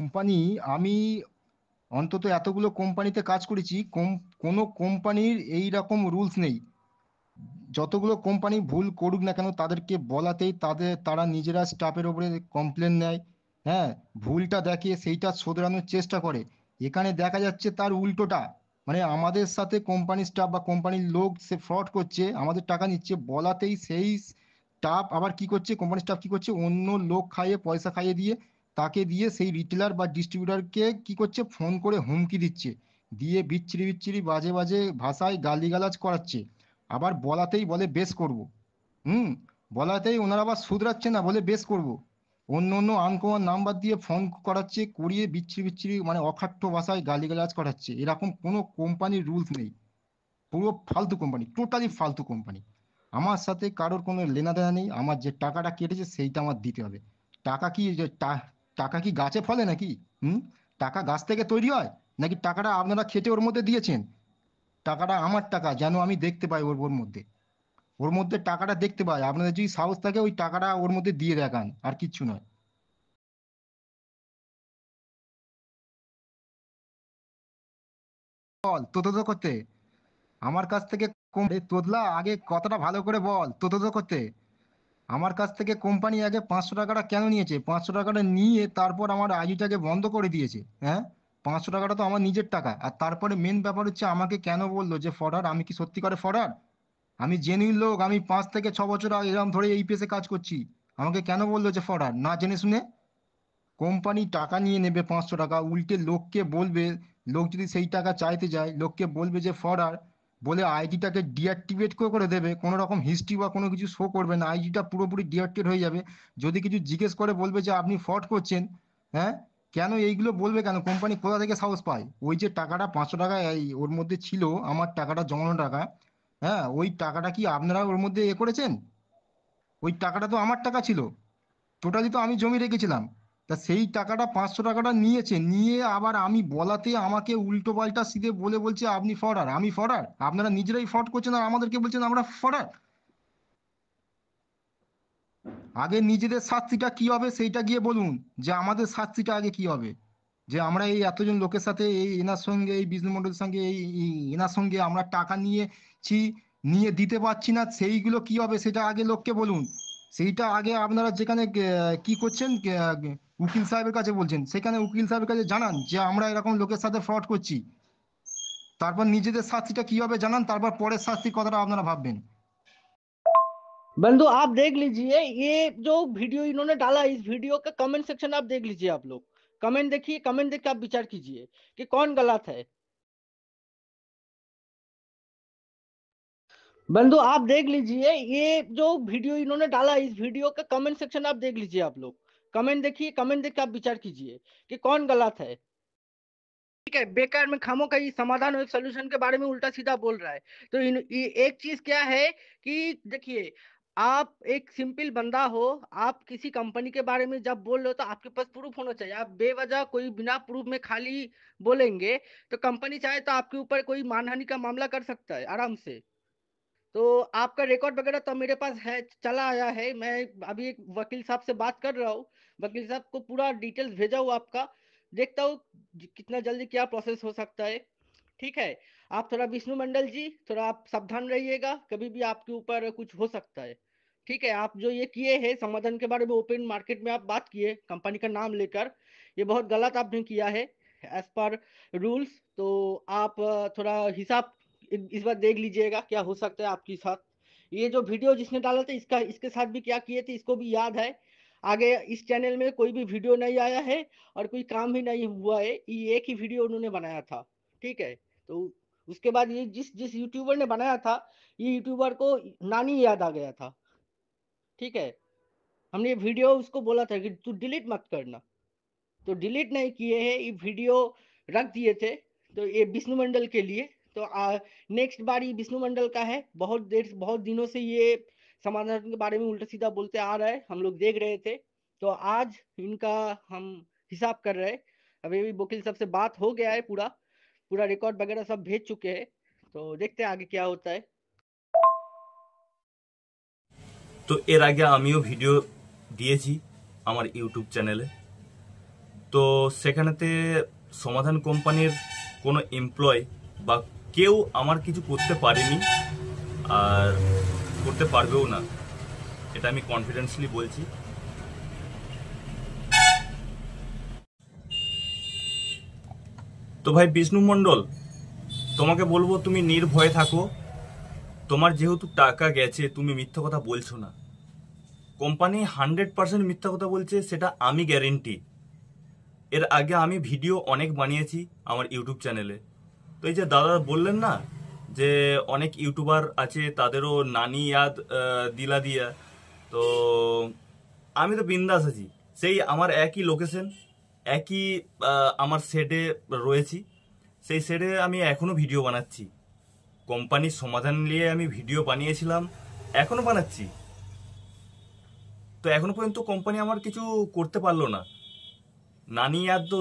Company, আমি অন্তত এতগুলো কোম্পানিতে কাজ করেছি, কোনো কোম্পানির এই রকম রুলস নেই। যতগুলো কোম্পানি ভুল করুক না কেন তাদেরকে বলাতেই তারা নিজেরা স্টাফের ওপরে কমপ্লেন নেয়। হ্যাঁ, ভুলটা দেখে সেইটা শোধরানোর চেষ্টা করে। এখানে দেখা যাচ্ছে তার উল্টোটা। মানে আমাদের সাথে কোম্পানির স্টাফ বা কোম্পানির লোক সে ফ্রড করছে, আমাদের টাকা নিচ্ছে, বলাতেই সেই স্টাফ আবার কি করছে, কোম্পানির স্টাফ কি করছে, অন্য লোক খাইয়ে পয়সা খাইয়ে দিয়ে তাকে দিয়ে সেই রিটেলার বা ডিস্ট্রিবিউটারকে কি করছে, ফোন করে হুমকি দিচ্ছে, দিয়ে বিচ্ছিরি বিচ্ছিরি বাজে বাজে ভাষায় গালিগালাজ করাচ্ছে। আবার বলাতেই বলে বেশ করব। হুম। বলাতেই ওনারা আবার শুধরাচ্ছে না, বলে বেশ করব। অন্য অন্য আনকমন নাম্বার দিয়ে ফোন করাচ্ছে, করিয়ে বিচ্ছিরি বিচ্ছিরি মানে অখাট্য ভাষায় গালিগালাজ করাচ্ছে। এরকম কোনো কোম্পানির রুলস নেই। পুরো ফালতু কোম্পানি, টোটালি ফালতু কোম্পানি। আমার সাথে কারোর কোনো লেনা দেনা নেই, আমার যে টাকাটা কেটেছে সেইটা আমার দিতে হবে। টাকা কি টাকা কি গাছে ফলে নাকি? হুম। টাকা গাছ থেকে তৈরি হয় নাকি টাকাটা আপনারা খেটে ওর মধ্যে দিয়েছেন? টাকাটা আমার টাকা, যেন আমি দেখতে পাই ওর ওর মধ্যে, ওর মধ্যে টাকাটা দেখতে পাই। আপনাদের যদি সাহস থাকে ওই টাকাটা ওর মধ্যে দিয়ে দেখান, আর কিচ্ছু নয়। বল তো করতে আমার কাছ থেকে তোদলা আগে কথাটা ভালো করে বল তো করতে আমার কাছ থেকে কোম্পানি আগে 500 টাকাটা কেন নিয়েছে? 500 টাকাটা নিয়ে তারপর আমার আইডিটাকে বন্ধ করে দিয়েছে। হ্যাঁ, 500 টাকাটা তো আমার নিজের টাকা। আর তারপরে মেন ব্যাপার হচ্ছে আমাকে কেন বললো যে ফরার, আমি কি সত্যি করে ফরার? আমি জেনুইন লোক, আমি 5 থেকে 6 বছর এরকম ধরে এই পেশে কাজ করছি। আমাকে কেন বললো যে ফরার না জেনে শুনে? কোম্পানি টাকা নিয়ে নেবে 500 টাকা, উল্টে লোককে বলবে, লোক যদি সেই টাকা চাইতে যায় লোককে বলবে যে ফরওয়ার্ড, বলে আইডিটাকে ডিঅ্যাক্টিভেট করে করে দেবে, কোনো রকম হিস্ট্রি বা কোনো কিছু শো করবে না, আইডিটা পুরোপুরি ডিঅ্যাক্টিভেট হয়ে যাবে। যদি কিছু জিজ্ঞেস করে বলবে যে আপনি ফ্রড করছেন। হ্যাঁ, কেন এইগুলো বলবে কেন? কোম্পানি কোথা থেকে সাহস পায়? ওই যে টাকাটা 500 টাকা এই ওর মধ্যে ছিল, আমার টাকাটা জমানো টাকা। হ্যাঁ, ওই টাকাটা কি আপনারা ওর মধ্যে এ করেছেন? ওই টাকাটা তো আমার টাকা ছিল, টোটালি তো আমি জমি রেখেছিলাম। তা সেই টাকাটা 500 টাকাটা নিয়েছে, নিয়ে আবার আমি বলাতে আমাকে উল্টো পাল্টা সিধে বলে বলছে আপনি ফরার, আমি ফরার। আপনারা নিজেরাই ফ্রড করছেন আর আমাদেরকে বলছেন আমরা ফরার। আগে নিজেদের শাস্তিটা কি হবে সেইটা গিয়ে বলুন, যে আমাদের শাস্তিটা আগে কি হবে। যে আমরা এই এতজন লোকের সাথে এই এনার সঙ্গে, এই বিষ্ণু মন্ডলের সঙ্গে, এনার সঙ্গে আমরা টাকা নিয়েছি, নিয়ে দিতে পারছি না, সেইগুলো কি হবে সেটা আগে লোককে বলুন। সেইটা আগে আপনারা যেখানে কি করছেন, উকিল সাহেবের কাছে বলছেন, সেখানে উকিল সাহেবের কাছে জানান যে আমরা এরকম লোকের সাথে ফ্রড করছি। তারপর নিজেদের শাস্তিটা কি হবে জানান, তারপর পরের শাস্তির কথাটা আপনারা ভাববেন। बंधु आप देख लीजिए ये जो वीडियो इन्होंने डाला, इस वीडियो का कमेंट सेक्शन आप देख लीजिए। आप लोग कमेंट देखिए, कमेंट देख के आप विचार कीजिए कि कौन गलत है। बंधु आप देख लीजिए ये जो वीडियो इन्होंने डाला, इस वीडियो का कमेंट सेक्शन आप देख लीजिए। आप लोग कमेंट देखिए, कमेंट देख के आप विचार कीजिए कि कौन गलत है। ठीक है, बेकार में खामों का ये समाधान और सोल्यूशन के बारे में उल्टा सीधा बोल रहा है। तो एक चीज क्या है कि देखिए, आप एक सिंपल बंदा हो, आप किसी कंपनी के बारे में जब बोल रहे हो तो आपके पास प्रूफ होना चाहिए। आप बेवजह कोई बिना प्रूफ में खाली बोलेंगे तो कंपनी चाहे तो आपके ऊपर कोई मानहानि का मामला कर सकता है आराम से। तो आपका रिकॉर्ड वगैरह तो मेरे पास है, चला आया है। मैं अभी एक वकील साहब से बात कर रहा हूँ, वकील साहब को पूरा डिटेल्स भेजा हूँ आपका। देखता हूँ कितना जल्दी क्या प्रोसेस हो सकता है। ठीक है, आप थोड़ा विष्णु मंडल जी थोड़ा आप सावधान रहिएगा, कभी भी आपके ऊपर कुछ हो सकता है। ठीक है, आप जो ये किए हैं समाधान के बारे में, ओपन मार्केट में आप बात किए कंपनी का नाम लेकर, ये बहुत गलत आपने किया है एज पर रूल्स। तो आप थोड़ा हिसाब इस बार देख लीजिएगा क्या हो सकता है आपके साथ। ये जो वीडियो जिसने डाला था इसका, इसके साथ भी क्या किए थे इसको भी याद है। आगे इस चैनल में कोई भी वीडियो नहीं आया है और कोई काम भी नहीं हुआ है, ये एक ही वीडियो उन्होंने बनाया था। ठीक है, तो उसके बाद ये जिस जिस यूट्यूबर ने बनाया था, ये यूट्यूबर को नानी याद आ गया था। ठीक है, हमने ये वीडियो उसको बोला था कि तू डिलीट मत करना, तो डिलीट नहीं किए हैं, ये वीडियो रख दिए थे। तो ये विष्णु मंडल के लिए। तो नेक्स्ट बार ये विष्णु मंडल का है, बहुत देर बहुत दिनों से ये समाधान के बारे में उल्टा सीधा बोलते आ रहा है, हम लोग देख रहे थे। तो आज इनका हम हिसाब कर रहे हैं। अभी भी वकील साहब से बात हो गया है, पूरा पूरा रिकॉर्ड वगैरह सब भेज चुके हैं। तो देखते हैं आगे क्या होता है। তো এর আগে আমিও ভিডিও দিয়েছি আমার ইউটিউব চ্যানেলে। তো সেখানেতে সমাধান কোম্পানির কোনো এমপ্লয় বা কেউ আমার কিছু করতে পারেনি আর করতে পারবেও না, এটা আমি কনফিডেন্সলি বলছি। তো ভাই বিষ্ণু মণ্ডল, তোমাকে বলবো তুমি নির্ভয়ে থাকো। তোমার যেহেতু টাকা গেছে, তুমি মিথ্যা কথা বলছো না। কোম্পানি 100% মিথ্যা কথা বলছে, সেটা আমি গ্যারেন্টি। এর আগে আমি ভিডিও অনেক বানিয়েছি আমার ইউটিউব চ্যানেলে। তো এই যে দাদা বললেন না যে অনেক ইউটিউবার আছে তাদেরও নানি ইয়াদ দিলা দিয়া, তো আমি তো বিন্দাস আছি। সেই আমার একই লোকেশন, একই আমার সেটে রয়েছি। সেই সেটে আমি এখনো ভিডিও বানাচ্ছি। কোম্পানির সমাধান নিয়ে আমি ভিডিও বানিয়েছিলাম, এখনো বানাচ্ছি। তো এখনো পর্যন্ত কোম্পানি আমার কিছু করতে পারলো না। নানি ইয়াদ তো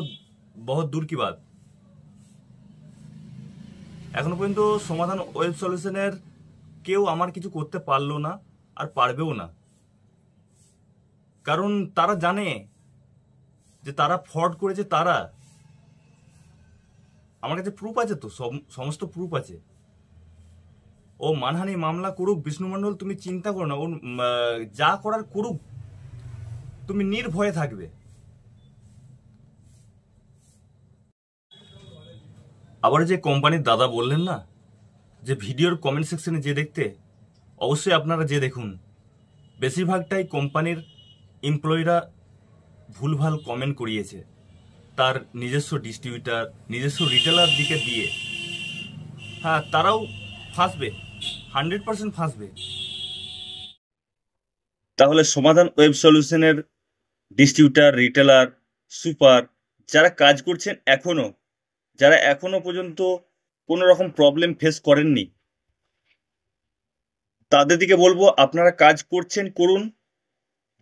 বহুত দূর কি বাত। এখনো পর্যন্ত সমাধান ওয়েব সলিউশনের কেউ আমার কিছু করতে পারলো না আর পারবেও না। কারণ তারা জানে যে তারা ফ্রড করেছে। তারা, আমার কাছে প্রুফ আছে, তো সমস্ত প্রুফ আছে। ও মানহানি মামলা করুক বিষ্ণু মণ্ডল, তুমি চিন্তা করো না। ওর যা করার করুক, তুমি নির্ভয়ে থাকবে। আবার যে কোম্পানির দাদা বললেন না যে ভিডিওর কমেন্ট সেকশনে যে দেখতে, অবশ্যই আপনারা যে দেখুন, বেশিরভাগটাই কোম্পানির এমপ্লয়িরা ভুলভাল কমেন্ট করিয়েছে তার নিজস্ব ডিস্ট্রিবিউটার, নিজস্ব রিটেলার দিকে দিয়ে। হ্যাঁ, তারাও ফাঁসবে, 100% ফাঁসবে। তাহলে সমাধান ওয়েব সলিউশনের ডিস্ট্রিবিউটার, রিটেলার, সুপার যারা কাজ করছেন এখনো, যারা এখনো পর্যন্ত কোনো রকম প্রবলেম ফেস করেননি, তাদের দিকে বলবো আপনারা কাজ করছেন, করুন।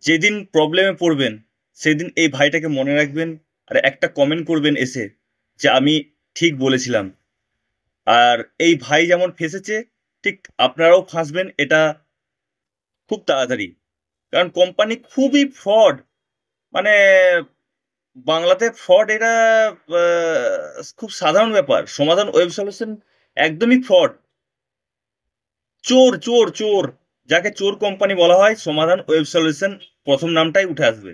যেদিন প্রবলেমে পড়বেন সেদিন এই ভাইটাকে মনে রাখবেন আর একটা কমেন্ট করবেন এসে যে আমি ঠিক বলেছিলাম। আর এই ভাই যেমন ফেঁসেছে, ঠিক আপনারাও ফাঁসবেন, এটা খুব তাড়াতাড়ি। কারণ কোম্পানি খুবই ফ্রড, মানে বাংলাতে ফ্রড, এটা খুব সাধারণ ব্যাপার। সমাধান ওয়েব সলিউশন একদমই ফ্রড, চোর চোর চোর। যাকে চোর কোম্পানি বলা হয়, সমাধান ওয়েব সলিউশন প্রথম নামটাই উঠে আসবে।